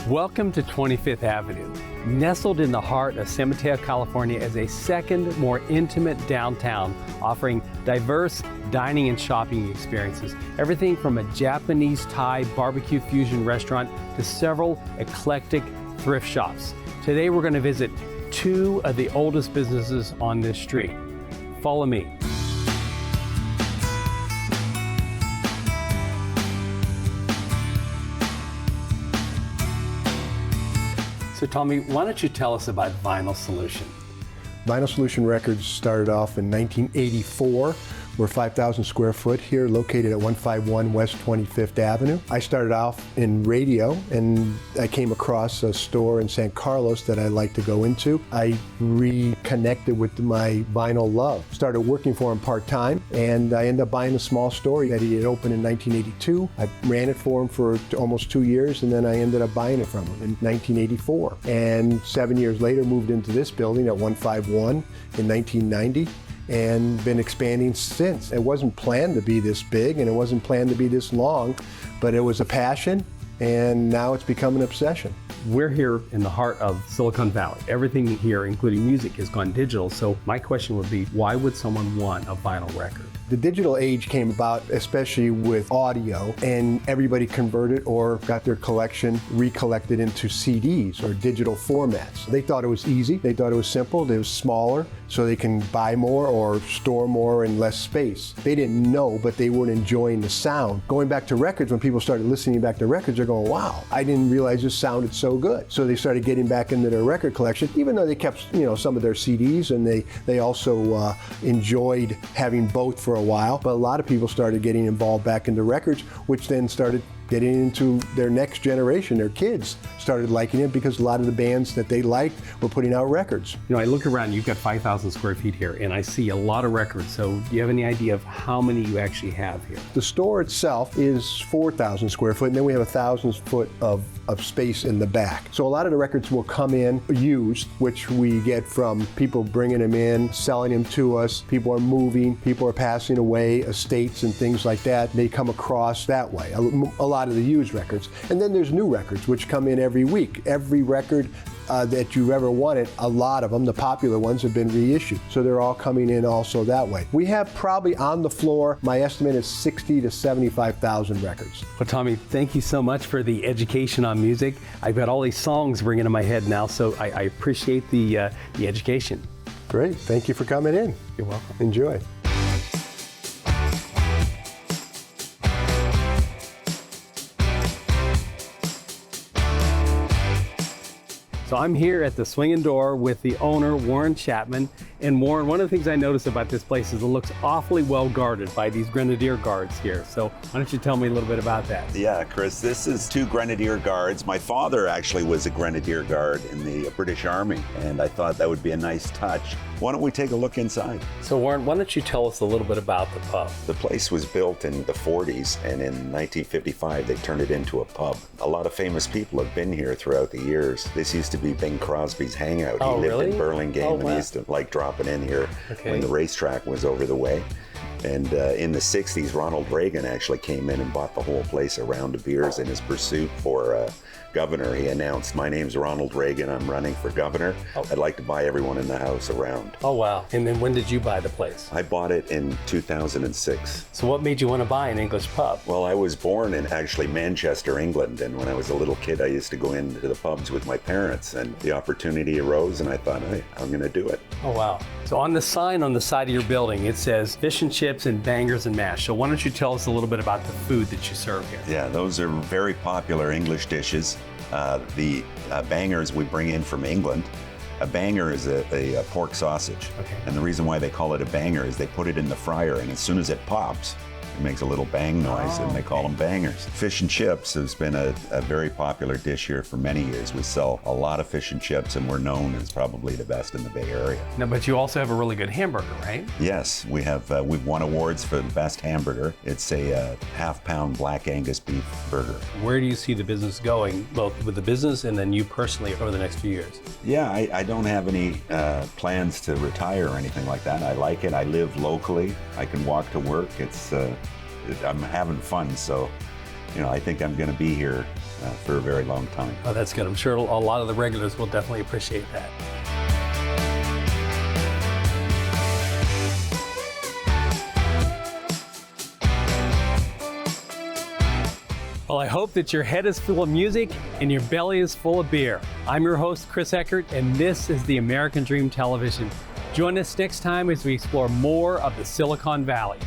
Welcome to 25th Avenue. Nestled in the heart of San Mateo, California is a second, more intimate downtown offering diverse dining and shopping experiences. Everything from a Japanese Thai barbecue fusion restaurant to several eclectic thrift shops. Today we're going to visit two of the oldest businesses on this street. Follow me. So Tommy, why don't you tell us about Vinyl Solution? Vinyl Solution Records started off in 1984. We're 5,000 square foot here, located at 151 West 25th Avenue. I started off in radio, and I came across a store in San Carlos that I like to go into. I reconnected with my vinyl love. Started working for him part-time, and I ended up buying a small store that he had opened in 1982. I ran it for him for almost 2 years, and then I ended up buying it from him in 1984. And 7 years later, moved into this building at 151 in 1990. And been expanding since. It wasn't planned to be this big, and it wasn't planned to be this long, but it was a passion, and now it's become an obsession. We're here in the heart of Silicon Valley. Everything here, including music, has gone digital. So my question would be, why would someone want a vinyl record? The digital age came about especially with audio, and everybody converted or got their collection recollected into CDs or digital formats. They thought it was easy, they thought it was simple, it was smaller, so they can buy more or store more in less space. They didn't know, but they weren't enjoying the sound. Going back to records, when people started listening back to records, they're going, wow, I didn't realize this sounded so good. So they started getting back into their record collection, even though they kept, some of their CDs, and they also enjoyed having both for a while. But a lot of people started getting involved back into records, which then started getting into their next generation. Their kids started liking it because a lot of the bands that they liked were putting out records. I look around, you've got 5,000 square feet here, and I see a lot of records. So do you have any idea of how many you actually have here? The store itself is 4,000 square foot, and then we have 1,000 foot of space in the back. So a lot of the records will come in used, which we get from people bringing them in, selling them to us. People are moving, people are passing away, estates and things like that. They come across that way. A lot of the used records. And then there's new records, which come in every week. Every record that you've ever wanted, a lot of them, the popular ones, have been reissued. So they're all coming in also that way. We have probably on the floor, my estimate is 60 to 75,000 records. Well, Tommy, thank you so much for the education on music. I've got all these songs ringing in my head now, so I appreciate the education. Great, thank you for coming in. You're welcome. Enjoy. So I'm here at the Swingin Door with the owner, Warren Chapman. And Warren, one of the things I noticed about this place is it looks awfully well guarded by these Grenadier guards here. So why don't you tell me a little bit about that? Yeah, Chris, this is 2 Grenadier guards. My father actually was a Grenadier guard in the British Army, and I thought that would be a nice touch. Why don't we take a look inside? So Warren, why don't you tell us a little bit about the pub? The place was built in the 40s, and in 1955 they turned it into a pub. A lot of famous people have been here throughout the years. This used to be Bing Crosby's hangout. Oh, he lived really? in Burlingame, and wow. he used to like dropping in here when the racetrack was over the way. And in the 60s, Ronald Reagan actually came in and bought the whole place a round of beers in his pursuit for governor. He announced, my name's Ronald Reagan, I'm running for governor. I'd like to buy everyone in the house a round. Oh, wow. And then when did you buy the place? I bought it in 2006. So what made you want to buy an English pub? Well, I was born in actually Manchester, England, and when I was a little kid, I used to go into the pubs with my parents, and the opportunity arose, and I thought, hey, I'm going to do it. Oh, wow. So on the sign on the side of your building, it says fish and chips and bangers and mash. So why don't you tell us a little bit about the food that you serve here? Yeah, those are very popular English dishes. The bangers we bring in from England. A banger is a pork sausage. Okay. And the reason why they call it a banger is they put it in the fryer, and as soon as it pops, it makes a little bang noise, and they call them bangers. Fish and chips has been a very popular dish here for many years. We sell a lot of fish and chips, and we're known as probably the best in the Bay Area. No, but you also have a really good hamburger, right? Yes, we have. We've won awards for the best hamburger. It's a half-pound Black Angus beef burger. Where do you see the business going, both with the business and then you personally over the next few years? Yeah, I don't have any plans to retire or anything like that. I like it. I live locally. I can walk to work. I'm having fun, so I think I'm going to be here for a very long time. Oh, that's good. I'm sure a lot of the regulars will definitely appreciate that. Well, I hope that your head is full of music and your belly is full of beer. I'm your host, Chris Eckert, and this is the American Dream Television. Join us next time as we explore more of the Silicon Valley.